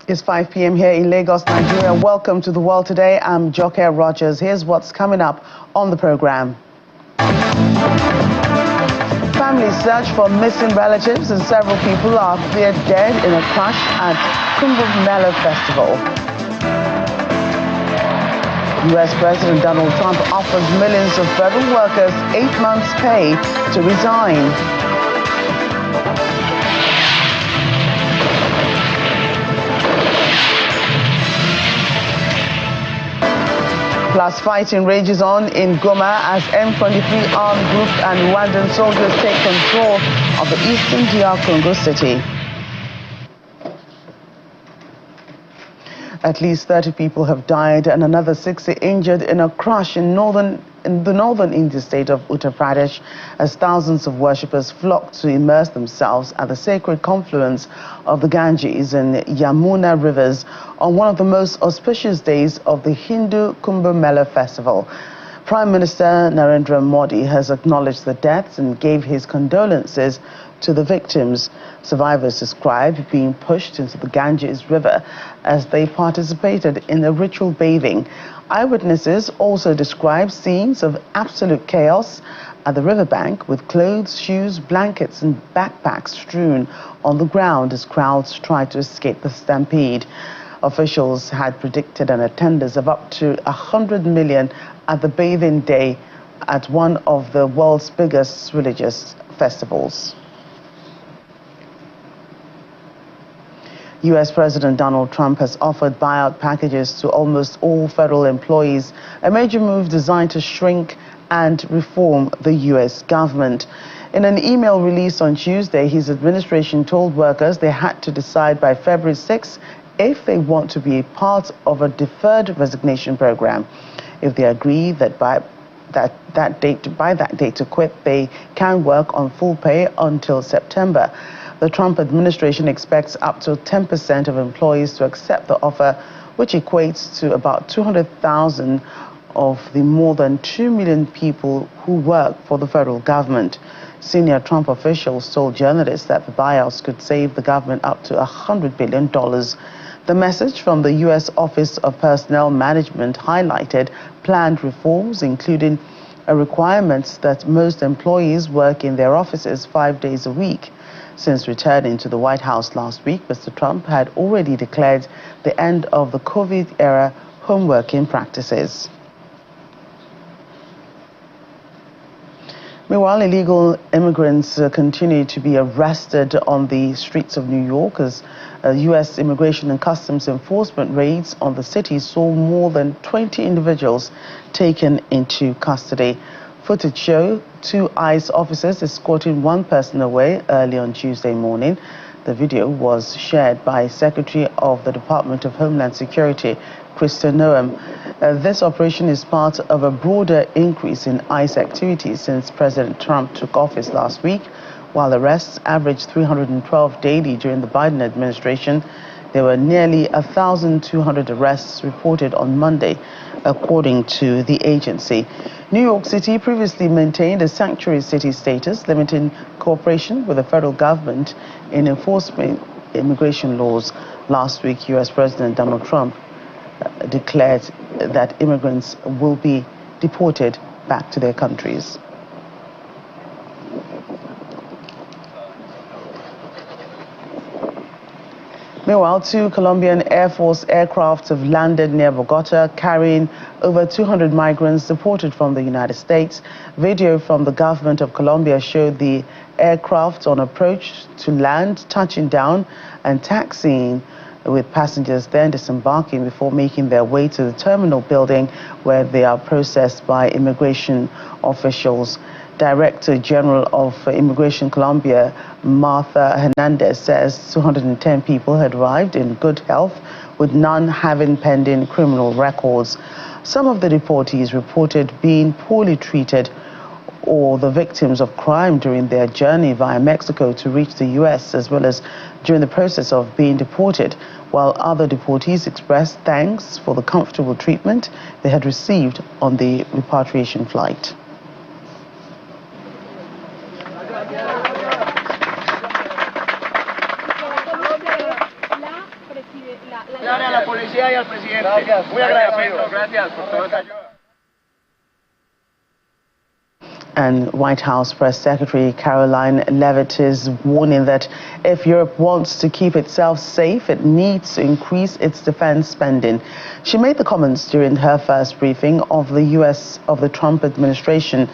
It's 5 p.m. here in Lagos, Nigeria. Welcome to The World Today. I'm Joke Rogers. Here's what's coming up on the program. Families search for missing relatives and several people are feared dead in a crash at Congo Festival. U.S. President Donald Trump offers millions of federal workers 8 months' pay to resign. Plus, fighting rages on in Goma as M23 armed group and Rwandan soldiers take control of the eastern DR Congo city. At least 30 people have died and another 60 injured in a crash in the northern Indian state of Uttar Pradesh as thousands of worshippers flocked to immerse themselves at the sacred confluence of the Ganges and Yamuna rivers on one of the most auspicious days of the Hindu Kumbh Mela festival. Prime Minister Narendra Modi has acknowledged the deaths and gave his condolences to the victims. Survivors described being pushed into the Ganges River as they participated in the ritual bathing. Eyewitnesses also described scenes of absolute chaos at the riverbank with clothes, shoes, blankets and backpacks strewn on the ground as crowds tried to escape the stampede. Officials had predicted an attendance of up to 100 million at the bathing day at one of the world's biggest religious festivals. U.S. President Donald Trump has offered buyout packages to almost all federal employees, a major move designed to shrink and reform the U.S. government. In an email released on Tuesday, his administration told workers they had to decide by February 6 if they want to be a part of a deferred resignation program. If they agree that by that date to quit, they can work on full pay until September. The Trump administration expects up to 10% of employees to accept the offer, which equates to about 200,000 of the more than 2 million people who work for the federal government. Senior Trump officials told journalists that the buyouts could save the government up to $100 billion. The message from the U.S. Office of Personnel Management highlighted planned reforms, including a requirement that most employees work in their offices 5 days a week. Since returning to the White House last week, Mr. Trump had already declared the end of the COVID-era home working practices. Meanwhile, illegal immigrants continue to be arrested on the streets of New York as U.S. Immigration and Customs Enforcement raids on the city saw more than 20 individuals taken into custody. Footage show 2 ICE officers escorting 1 person away early on Tuesday morning. The video was shared by Secretary of the Department of Homeland Security, Krista Noem. This operation is part of a broader increase in ICE activities since President Trump took office last week. While arrests averaged 312 daily during the Biden administration, there were nearly 1,200 arrests reported on Monday, according to the agency. New York City previously maintained a sanctuary city status, limiting cooperation with the federal government in enforcing immigration laws. Last week, U.S. President Donald Trump declared that immigrants will be deported back to their countries. Meanwhile, 2 Colombian Air Force aircraft have landed near Bogota, carrying over 200 migrants deported from the United States. Video from the government of Colombia showed the aircraft on approach to land, touching down and taxiing, with passengers then disembarking before making their way to the terminal building where they are processed by immigration officials. Director General of Immigration Colombia, Martha Hernandez, says 210 people had arrived in good health, with none having pending criminal records. Some of the deportees reported being poorly treated or the victims of crime during their journey via Mexico to reach the U.S., as well as during the process of being deported, while other deportees expressed thanks for the comfortable treatment they had received on the repatriation flight. felicidades al presidente. Gracias. Muy agradecido. Gracias por toda esa ayuda. And White House Press Secretary Caroline Leavitt is warning that if Europe wants to keep itself safe, it needs to increase its defense spending. She made the comments during her first briefing of the Trump administration.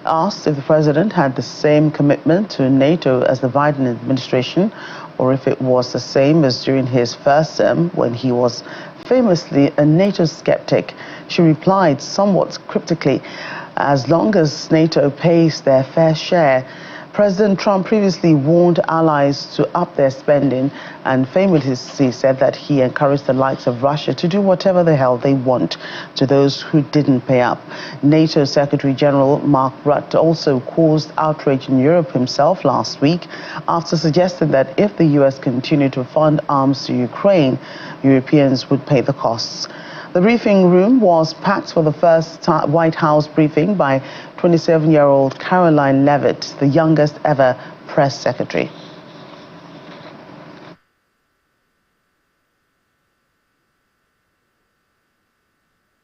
Asked if the president had the same commitment to NATO as the Biden administration, or if it was the same as during his first term when he was famously a NATO skeptic. She replied somewhat cryptically, as long as NATO pays their fair share. President Trump previously warned allies to up their spending and famously said that he encouraged the likes of Russia to do whatever the hell they want to those who didn't pay up. NATO Secretary General Mark Rutte also caused outrage in Europe himself last week after suggesting that if the US continued to fund arms to Ukraine, Europeans would pay the costs. The briefing room was packed for the first White House briefing by 27-year-old Caroline Leavitt, the youngest ever press secretary.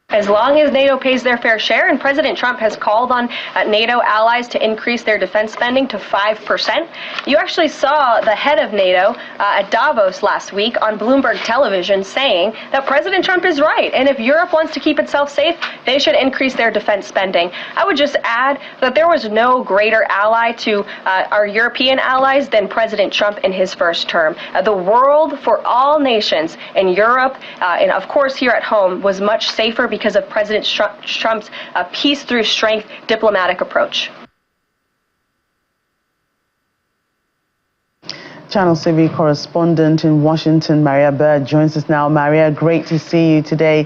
As long as NATO pays their fair share, and President Trump has called on NATO allies to increase their defense spending to 5%. You actually saw the head of NATO at Davos last week on Bloomberg television saying that President Trump is right, and if Europe wants to keep itself safe, they should increase their defense spending. I would just add that there was no greater ally to our European allies than President Trump in his first term. The world for all nations in Europe, and of course here at home, was much safer because of President Trump's peace through strength diplomatic approach. Channel TV correspondent in Washington, Maria Bird, joins us now. Maria, great to see you today.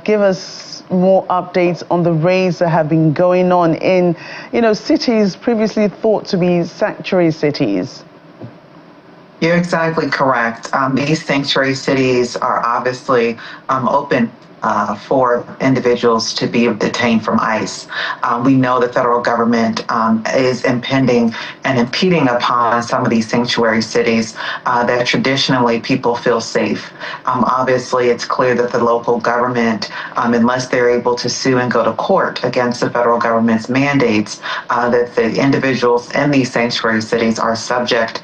Give us more updates on the raids that have been going on in, cities previously thought to be sanctuary cities. You're exactly correct. These sanctuary cities are obviously open for individuals to be detained from ICE. We know the federal government is impending and impeding upon some of these sanctuary cities that traditionally people feel safe. Obviously, it's clear that the local government, unless they're able to sue and go to court against the federal government's mandates, that the individuals in these sanctuary cities are subject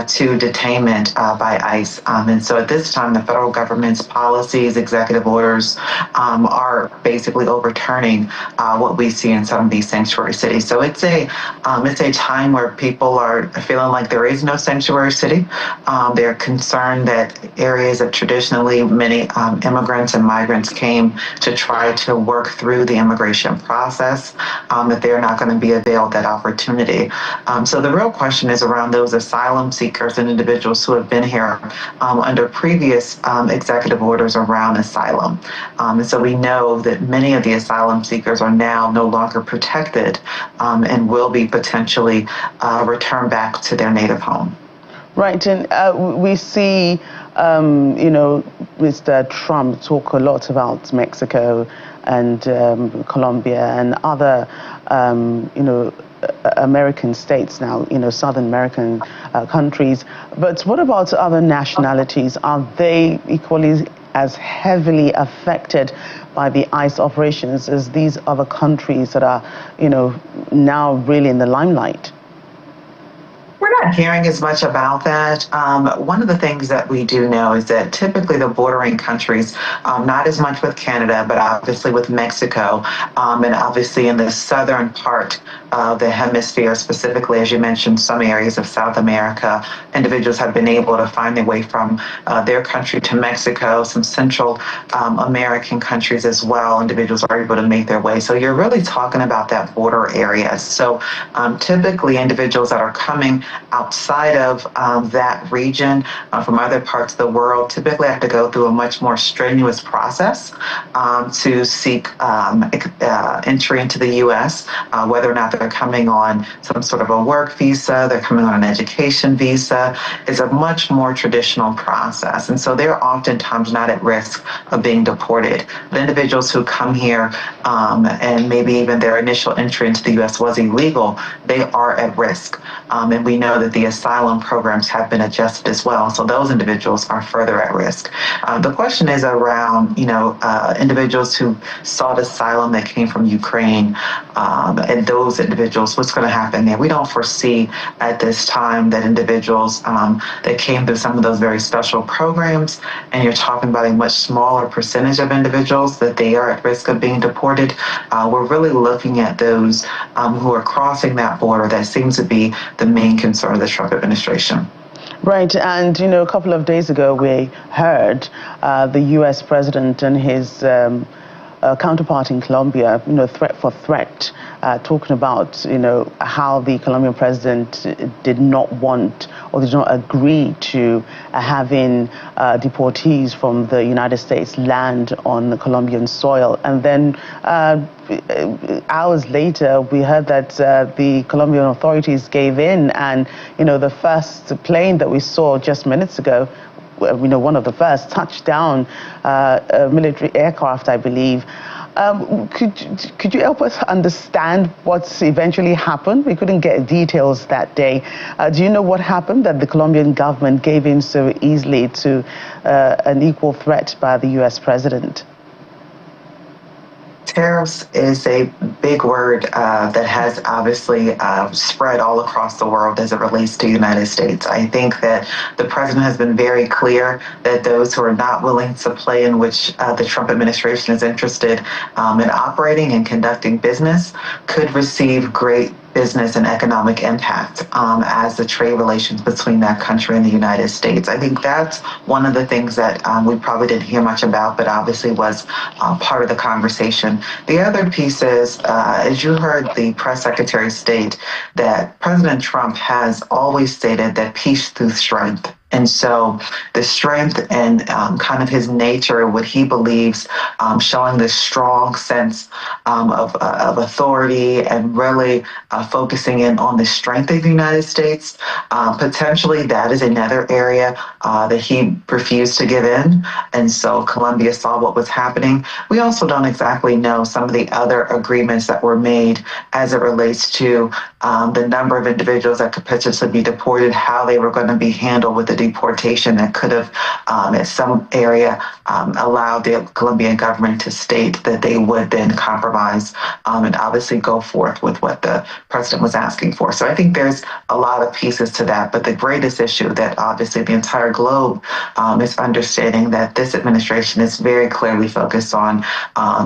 to detainment by ICE. And so at this time, the federal government's policies, executive orders, are basically overturning what we see in some of these sanctuary cities. So it's a time where people are feeling like there is no sanctuary city. They're concerned that areas that traditionally many immigrants and migrants came to try to work through the immigration process, that they're not going to be availed that opportunity. So the real question is around those asylum seekers and individuals who have been here under previous executive orders around asylum. And so we know that many of the asylum seekers are now no longer protected and will be potentially returned back to their native home. Right, and we see, Mr. Trump talk a lot about Mexico and Colombia and other, American states now, Southern American countries. But what about other nationalities? Are they equally as heavily affected by the ICE operations as these other countries that are, now really in the limelight? We're not hearing as much about that. One of the things that we do know is that typically the bordering countries, not as much with Canada, but obviously with Mexico, and obviously in the southern part of the hemisphere, specifically, as you mentioned, some areas of South America, individuals have been able to find their way from their country to Mexico, some Central American countries as well. Individuals are able to make their way. So you're really talking about that border area. So typically individuals that are coming outside of that region from other parts of the world typically have to go through a much more strenuous process to seek entry into the U.S., whether or not they're coming on some sort of a work visa, they're coming on an education visa. It's a much more traditional process. And so they're oftentimes not at risk of being deported. But individuals who come here and maybe even their initial entry into the U.S. was illegal, they are at risk. And we know that the asylum programs have been adjusted as well. So those individuals are further at risk. The question is around, individuals who sought asylum that came from Ukraine, and those individuals, what's going to happen there? We don't foresee at this time that individuals that came through some of those very special programs, and you're talking about a much smaller percentage of individuals that they are at risk of being deported. We're really looking at those who are crossing that border. That seems to be the main concern of the Trump administration. Right, and a couple of days ago we heard the U.S. president and his counterpart in Colombia, threat for threat, talking about, how the Colombian president did not want or did not agree to having deportees from the United States land on the Colombian soil. And then hours later, we heard that the Colombian authorities gave in, and, the first plane that we saw just minutes ago, one of the first, touched down a military aircraft, I believe. Could you help us understand what's eventually happened? We couldn't get details that day. Do you know what happened, that the Colombian government gave in so easily to an equal threat by the U.S. president? Tariffs is a big word that has obviously spread all across the world as it relates to the United States. I think that the president has been very clear that those who are not willing to play in which the Trump administration is interested in operating and conducting business could receive great business and economic impact as the trade relations between that country and the United States. I think that's one of the things that we probably didn't hear much about, but obviously was part of the conversation. The other piece is, as you heard the press secretary state, that President Trump has always stated that peace through strength. And so the strength and kind of his nature, what he believes, showing this strong sense of authority and really focusing in on the strength of the United States, potentially that is another area that he refused to give in. And so Colombia saw what was happening. We also don't exactly know some of the other agreements that were made as it relates to the number of individuals that could potentially be deported, how they were going to be handled with the deportation that could have, at some area, allowed the Colombian government to state that they would then compromise and obviously go forth with what the president was asking for. So I think there's a lot of pieces to that. But the greatest issue that obviously the entire globe is understanding that this administration is very clearly focused on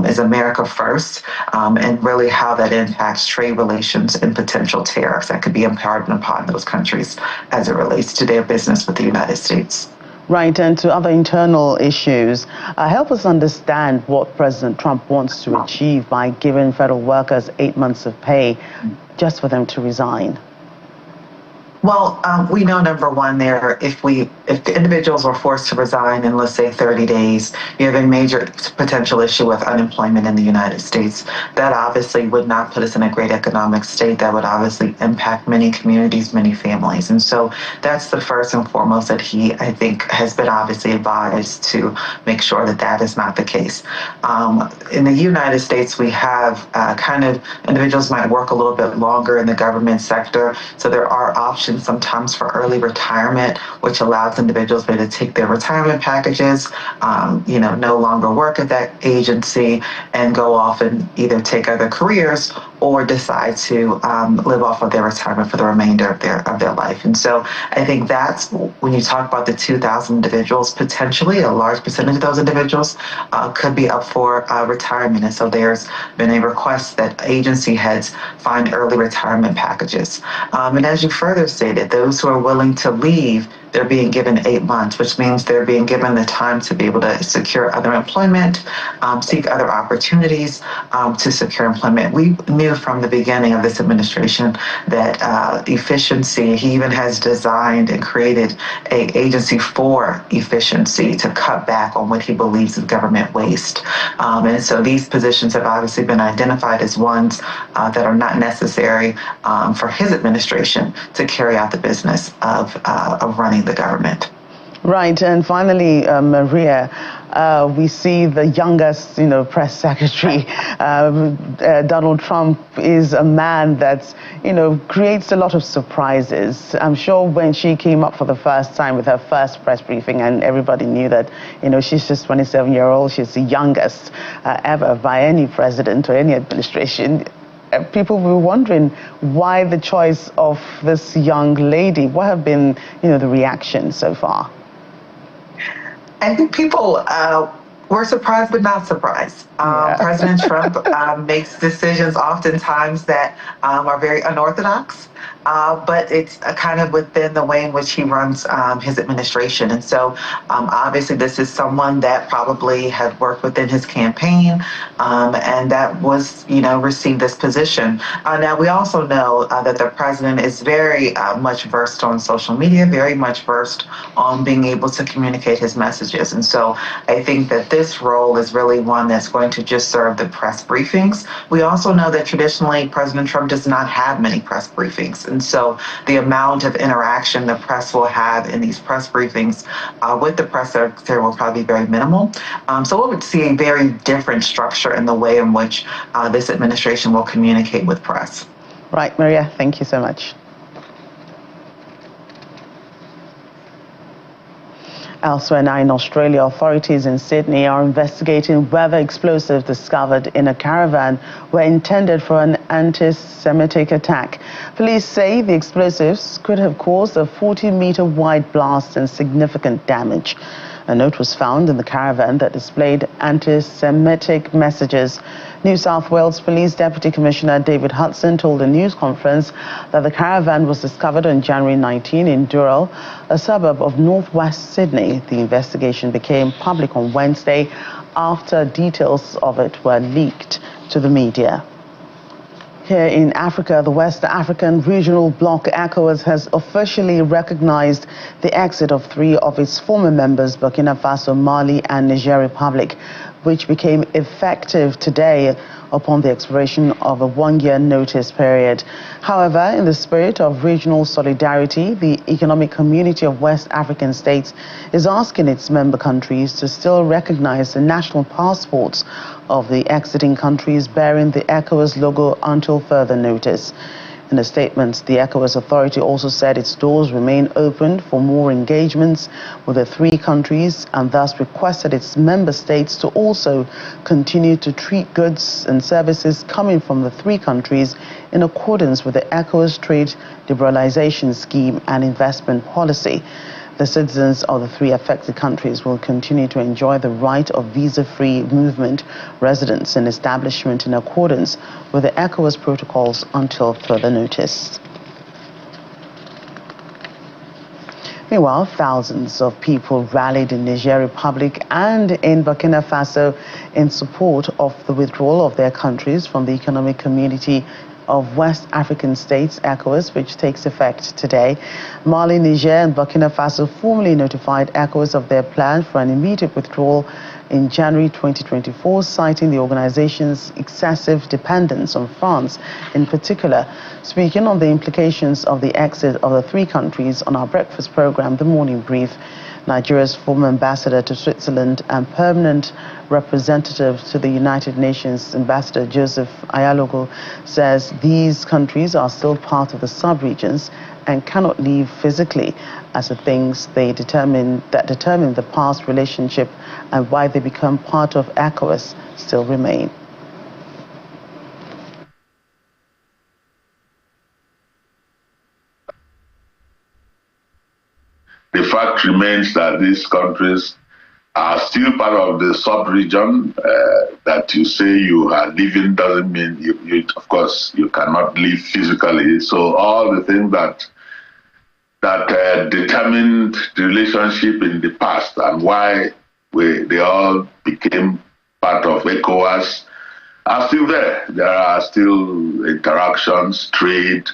is America first, and really how that impacts trade relations and potential tariffs that could be imposed upon those countries as it relates to their business with the United States. Right, and to other internal issues, help us understand what President Trump wants to achieve by giving federal workers 8 months of pay just for them to resign. Well, we know, number one, there, if the individuals were forced to resign in, let's say, 30 days, you have a major potential issue with unemployment in the United States. That obviously would not put us in a great economic state. That would obviously impact many communities, many families. And so that's the first and foremost that he, I think, has been obviously advised to make sure that that is not the case. In the United States, we have individuals might work a little bit longer in the government sector. So there are options sometimes for early retirement, which allows individuals to take their retirement packages, no longer work at that agency and go off and either take other careers or decide to live off of their retirement for the remainder of their life. And so I think that's when you talk about the 2,000 individuals, potentially a large percentage of those individuals could be up for retirement. And so there's been a request that agency heads find early retirement packages. And as you further stated, those who are willing to leave, they're being given 8 months, which means they're being given the time to be able to secure other employment, seek other opportunities to secure employment. We knew from the beginning of this administration that efficiency, he even has designed and created an agency for efficiency to cut back on what he believes is government waste. And so these positions have obviously been identified as ones that are not necessary for his administration to carry out the business of running the government. Right, and finally, Maria, We see the youngest, press secretary. Donald Trump is a man that, creates a lot of surprises. I'm sure when she came up for the first time with her first press briefing, and everybody knew that, she's just 27-year-old, she's the youngest ever by any president or any administration. People were wondering why the choice of this young lady. What have been, the reactions so far? I think people were surprised but not surprised. President Trump makes decisions oftentimes that are very unorthodox, but it's kind of within the way in which he runs his administration. And so obviously this is someone that probably had worked within his campaign and that was, received this position. Now, we also know that the president is very much versed on social media, very much versed on being able to communicate his messages. And so I think that this role is really one that's going to just serve the press briefings. We also know that traditionally President Trump does not have many press briefings. And so the amount of interaction the press will have in these press briefings with the press secretary will probably be very minimal. So we'll see a very different structure in the way in which this administration will communicate with press. Right, Maria, thank you so much. Elsewhere now in Australia, authorities in Sydney are investigating whether explosives discovered in a caravan were intended for an anti-Semitic attack. Police say the explosives could have caused a 40-meter wide blast and significant damage. A note was found in the caravan that displayed anti-Semitic messages. New South Wales Police Deputy Commissioner David Hudson told a news conference that the caravan was discovered on January 19 in Dural, a suburb of northwest Sydney. The investigation became public on Wednesday after details of it were leaked to the media. Here in Africa, the West African Regional Bloc ECOWAS has officially recognized the exit of 3 of its former members, Burkina Faso, Mali and Niger Republic, which became effective today upon the expiration of a 1-year notice period. However, in the spirit of regional solidarity, the Economic Community of West African States is asking its member countries to still recognize the national passports of the exiting countries bearing the ECOWAS logo until further notice. In a statement, the ECOWAS authority also said its doors remain open for more engagements with the 3 countries and thus requested its member states to also continue to treat goods and services coming from the 3 countries in accordance with the ECOWAS trade liberalization scheme and investment policy. The citizens of the 3 affected countries will continue to enjoy the right of visa-free movement, residence and establishment in accordance with the ECOWAS protocols until further notice. Meanwhile, thousands of people rallied in Niger Republic and in Burkina Faso in support of the withdrawal of their countries from the Economic Community of West African States, ECOWAS, which takes effect today. Mali, Niger and Burkina Faso formally notified ECOWAS of their plan for an immediate withdrawal in January 2024, citing the organization's excessive dependence on France in particular. Speaking on the implications of the exit of the 3 countries on our breakfast program, The Morning Brief, Nigeria's former ambassador to Switzerland and permanent representative to the United Nations, Ambassador Joseph Ayalogo, says these countries are still part of the sub-regions and cannot leave physically, as the things that determine the past relationship and why they become part of ECOWAS still remain. The fact remains that these countries are still part of the sub-region. That you say you are living doesn't mean you of course, you cannot live physically. So all the things that determined the relationship in the past and why they all became part of ECOWAS are still there. There are still interactions, trade,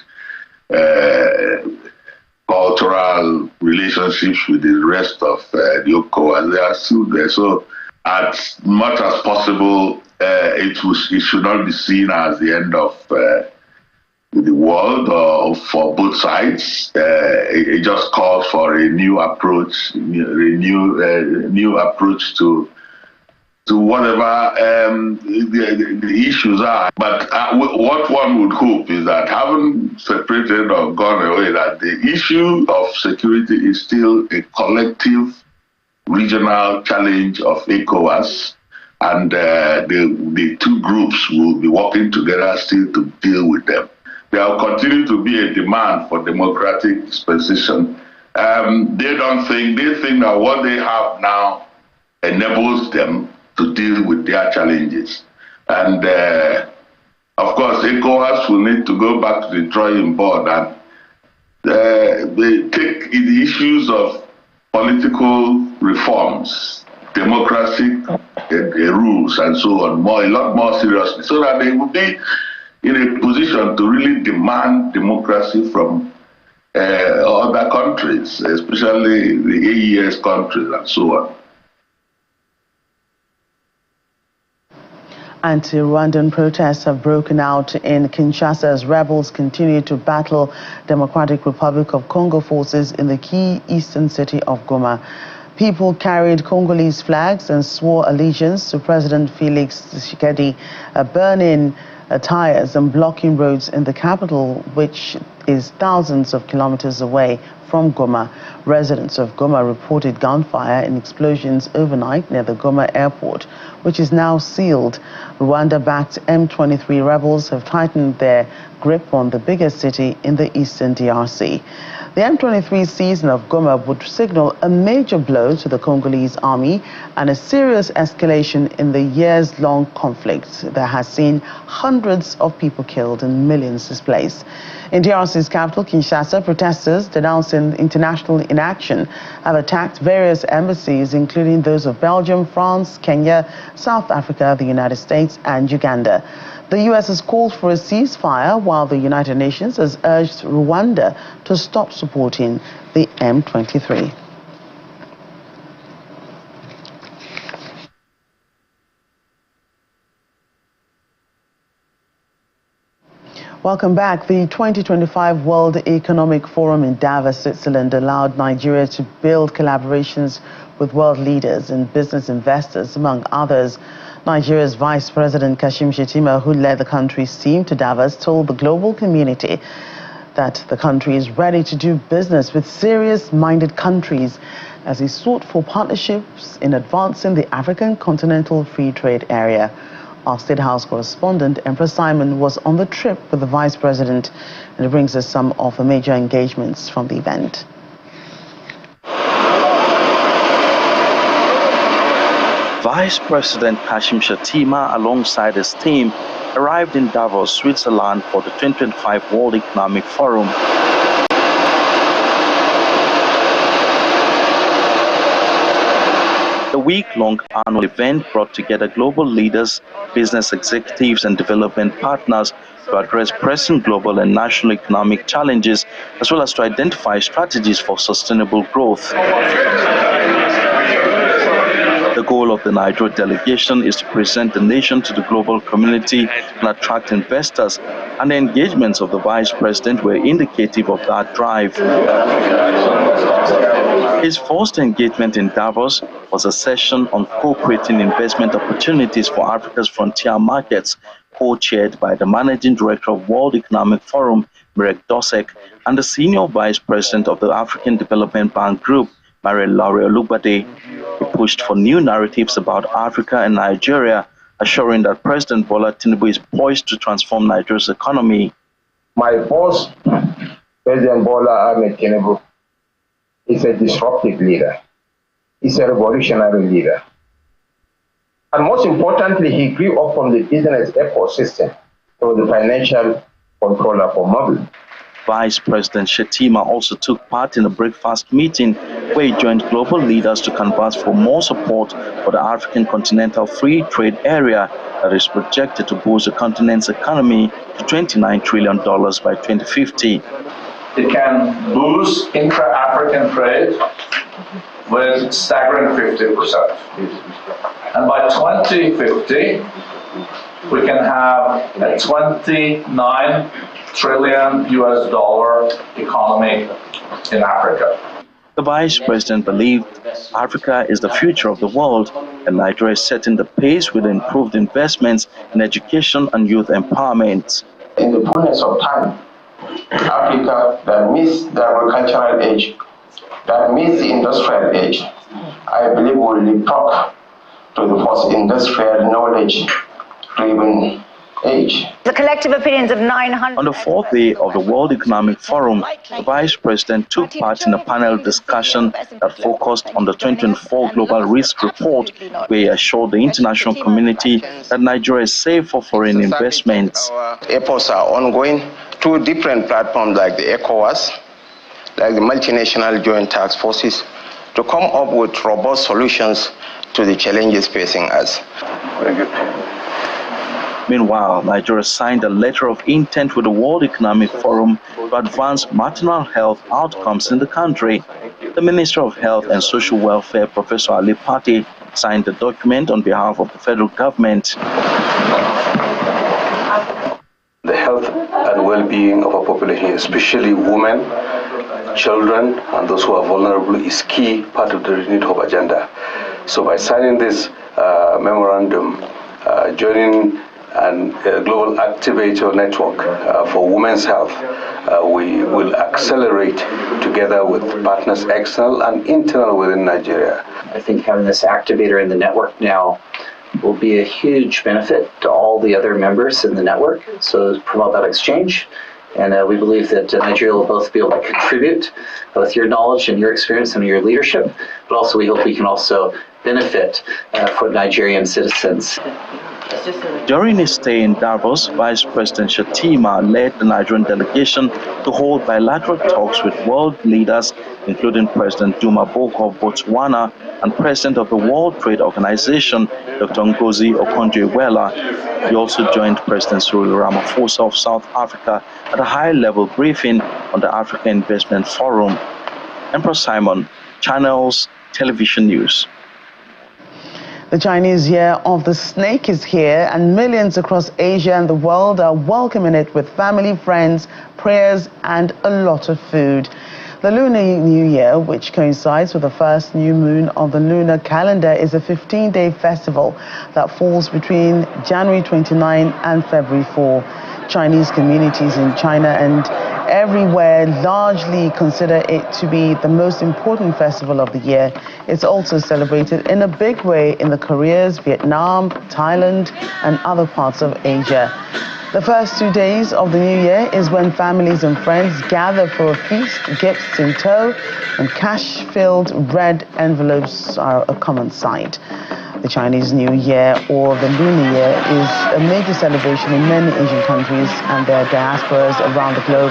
cultural relationships with the rest of the ECOWAS. They are still there. So as much as possible, it should not be seen as the end of the world or for both sides. It just calls for a new approach, new approach to to whatever the issues are. But what one would hope is that having separated or gone away, that the issue of security is still a collective regional challenge of ECOWAS, and the two groups will be working together still to deal with them. There will continue to be a demand for democratic dispensation. They think that what they have now enables them to deal with their challenges. And of course, ECOWAS will need to go back to the drawing board and they take the issues of political reforms, democratic rules, and so on, a lot more seriously, so that they will be in a position to really demand democracy from other countries, especially the AES countries and so on. Anti-Rwandan protests have broken out in Kinshasa as rebels continue to battle Democratic Republic of Congo forces in the key eastern city of Goma. People carried Congolese flags and swore allegiance to President Felix Tshisekedi, burning tires and blocking roads in the capital, which is thousands of kilometers away from Goma. Residents of Goma reported gunfire and explosions overnight near the Goma airport, which is now sealed. Rwanda-backed M23 rebels have tightened their grip on the biggest city in the eastern DRC. The M23 seizure of Goma would signal a major blow to the Congolese army and a serious escalation in the years-long conflict that has seen hundreds of people killed and millions displaced. In DRC's capital, Kinshasa, protesters denouncing international inaction have attacked various embassies, including those of Belgium, France, Kenya, South Africa, the United States, and Uganda. The U.S. has called for a ceasefire, while the United Nations has urged Rwanda to stop supporting the M23. Welcome back. The 2025 World Economic Forum in Davos, Switzerland, allowed Nigeria to build collaborations with world leaders and business investors, among others. Nigeria's Vice President Kashim Shettima, who led the country's team to Davos, told the global community that the country is ready to do business with serious-minded countries as he sought for partnerships in advancing the African Continental Free Trade Area. Our State House correspondent, Empress Simon, was on the trip with the Vice President, and it brings us some of the major engagements from the event. Vice President Kashim Shettima, alongside his team, arrived in Davos, Switzerland for the 2025 World Economic Forum. The week-long annual event brought together global leaders, business executives, and development partners to address pressing global and national economic challenges, as well as to identify strategies for sustainable growth. The goal of the Nigeria delegation is to present the nation to the global community and attract investors, and the engagements of the Vice President were indicative of that drive. His first engagement in Davos was a session on co-creating investment opportunities for Africa's frontier markets, co-chaired by the Managing Director of World Economic Forum, Mirek Dosek, and the Senior Vice President of the African Development Bank Group, Marie-Laure Olubade. He pushed for new narratives about Africa and Nigeria, assuring that President Bola Tinubu is poised to transform Nigeria's economy. My boss, President Bola Ahmed Tinubu, is a disruptive leader. He's a revolutionary leader. And most importantly, he grew up from the business ecosystem to the financial controller for Mobil. Vice President Shettima also took part in a breakfast meeting where he joined global leaders to canvass for more support for the African Continental Free Trade Area that is projected to boost the continent's economy to $29 trillion by 2050. It can boost intra-African trade with staggering 50%. And by 2050, we can have a $29 trillion economy in Africa. The Vice President believed Africa is the future of the world And Nigeria is setting the pace with improved investments in education and youth empowerment. In the fullness of time, Africa that meets the agricultural age, that meets the industrial age, I believe will leapfrog to the post-industrial knowledge-driven age. The collective opinions of 900... On the fourth day of the World Economic Forum, the Vice President took part in a panel discussion that focused on the 2024 Global Risk Report, where he assured the international community that Nigeria is safe for foreign investments. Efforts are ongoing through different platforms like the ECOWAS, like the multinational joint task forces, to come up with robust solutions to the challenges facing us. Very good. Meanwhile, Nigeria signed a letter of intent with the World Economic Forum to advance maternal health outcomes in the country. The Minister of Health and Social Welfare, Professor Ali Pate, signed the document on behalf of the federal government. The health and well-being of our population, especially women, children, and those who are vulnerable, is key part of the renewed hope agenda. So by signing this memorandum, joining a global activator network for women's health, we will accelerate together with partners external and internal within Nigeria. I think having this activator in the network now will be a huge benefit to all the other members in the network, so promote that exchange. And we believe that Nigeria will both be able to contribute with your knowledge and your experience and your leadership, but also we hope we can also benefit for Nigerian citizens. During his stay in Davos, Vice President Shatima led the Nigerian delegation to hold bilateral talks with world leaders, including President Duma Boko of Botswana and President of the World Trade Organization, Dr. Ngozi Okonjo-Iweala. He also joined President Cyril Ramaphosa of South Africa at a high-level briefing on the Africa Investment Forum. Emperor Simon, Channels Television News. The Chinese Year of the Snake is here, and millions across Asia and the world are welcoming it with family, friends, prayers, and a lot of food. The Lunar New Year, which coincides with the first new moon of the lunar calendar, is a 15-day festival that falls between January 29 and February 4. Chinese communities in China and everywhere largely consider it to be the most important festival of the year. It's also celebrated in a big way in the Koreas, Vietnam, Thailand, and other parts of Asia. The first 2 days of the new year is when families and friends gather for a feast, gifts in tow, and cash-filled red envelopes are a common sight. The Chinese New Year, or the Lunar Year, is a major celebration in many Asian countries and their diasporas around the globe.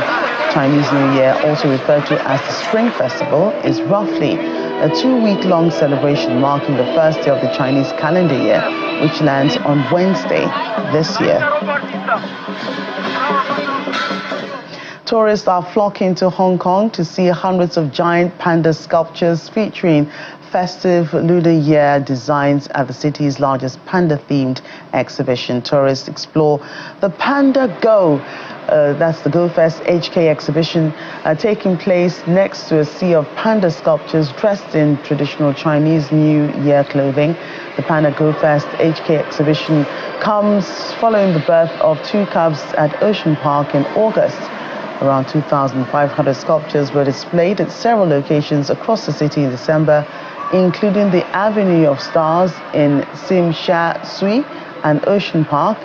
Chinese New Year, also referred to as the Spring Festival, is roughly a 2-week-long celebration marking the first day of the Chinese calendar year, which lands on Wednesday this year. Tourists are flocking to Hong Kong to see hundreds of giant panda sculptures featuring festive Lunar Year designs at the city's largest panda-themed exhibition. Tourists explore the Panda Go, that's the Go Fest HK exhibition, taking place next to a sea of panda sculptures dressed in traditional Chinese New Year clothing. The Panda Go Fest HK exhibition comes following the birth of 2 cubs at Ocean Park in August. Around 2,500 sculptures were displayed at several locations across the city in December, including the Avenue of Stars in Tsim Sha Tsui and Ocean Park,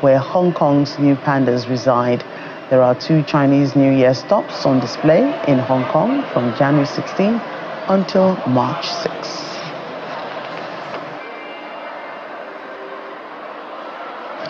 where Hong Kong's new pandas reside. There are 2 Chinese New Year stops on display in Hong Kong from January 16 until March 6.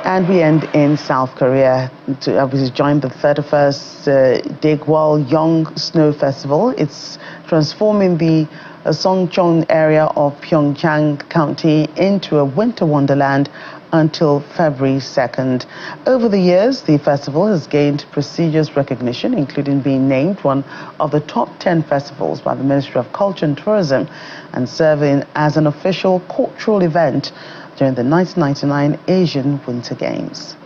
And we end in South Korea. We joined the 31st Daegwal Snow Festival. It's transforming the Songcheon area of Pyeongchang County into a winter wonderland until February 2nd. Over the years, the festival has gained prestigious recognition, including being named one of the top 10 festivals by the Ministry of Culture and Tourism and serving as an official cultural event during the 1999 Asian Winter Games.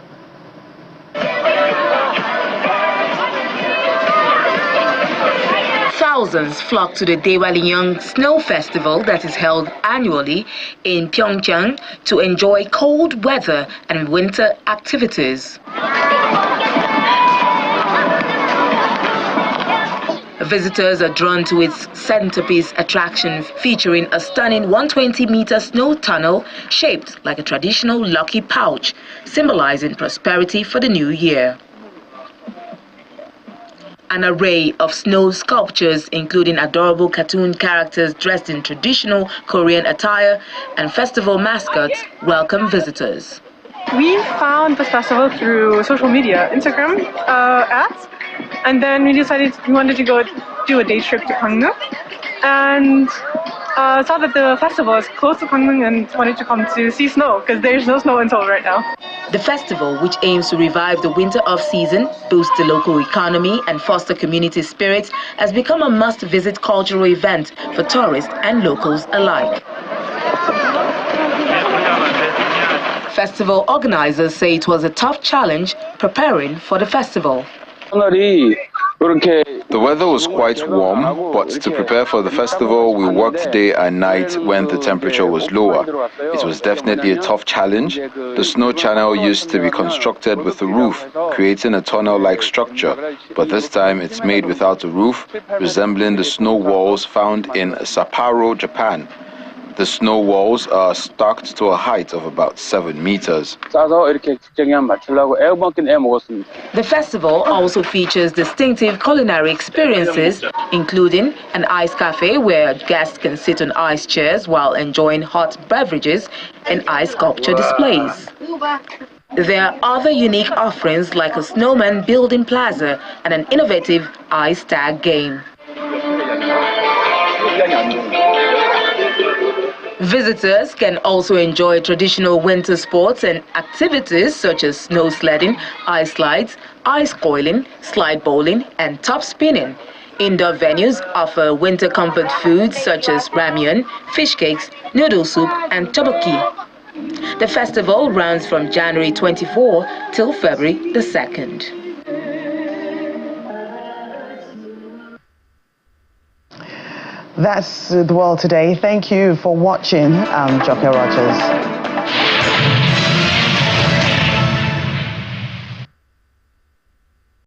Thousands flock to the Daewaliyeong Snow Festival that is held annually in Pyeongchang to enjoy cold weather and winter activities. Visitors are drawn to its centerpiece attraction featuring a stunning 120-meter snow tunnel shaped like a traditional lucky pouch, symbolizing prosperity for the new year. An array of snow sculptures, including adorable cartoon characters dressed in traditional Korean attire, and festival mascots, welcome visitors. We found this festival through social media, Instagram ads, and then we decided we wanted to go do a day trip to Gangneung, and saw that the festival is close to Gangneung and wanted to come to see snow because there's no snow in Seoul right now. The festival, which aims to revive the winter off-season, boost the local economy and foster community spirit, has become a must-visit cultural event for tourists and locals alike. Festival organizers say it was a tough challenge preparing for the festival. The weather was quite warm, but to prepare for the festival, we worked day and night when the temperature was lower. It was definitely a tough challenge. The snow channel used to be constructed with a roof, creating a tunnel-like structure, but this time it's made without a roof, resembling the snow walls found in Sapporo, Japan. The snow walls are stacked to a height of about 7 meters. The festival also features distinctive culinary experiences, including an ice cafe where guests can sit on ice chairs while enjoying hot beverages and ice sculpture displays. There are other unique offerings like a snowman building plaza and an innovative ice tag game. Visitors can also enjoy traditional winter sports and activities such as snow sledding, ice slides, ice coiling, slide bowling, and top spinning. Indoor venues offer winter comfort foods such as ramyeon, fish cakes, noodle soup, and tteokbokki. The festival runs from January 24 till February the 2nd. That's the world today. Thank you for watching. I'm Joker Rogers.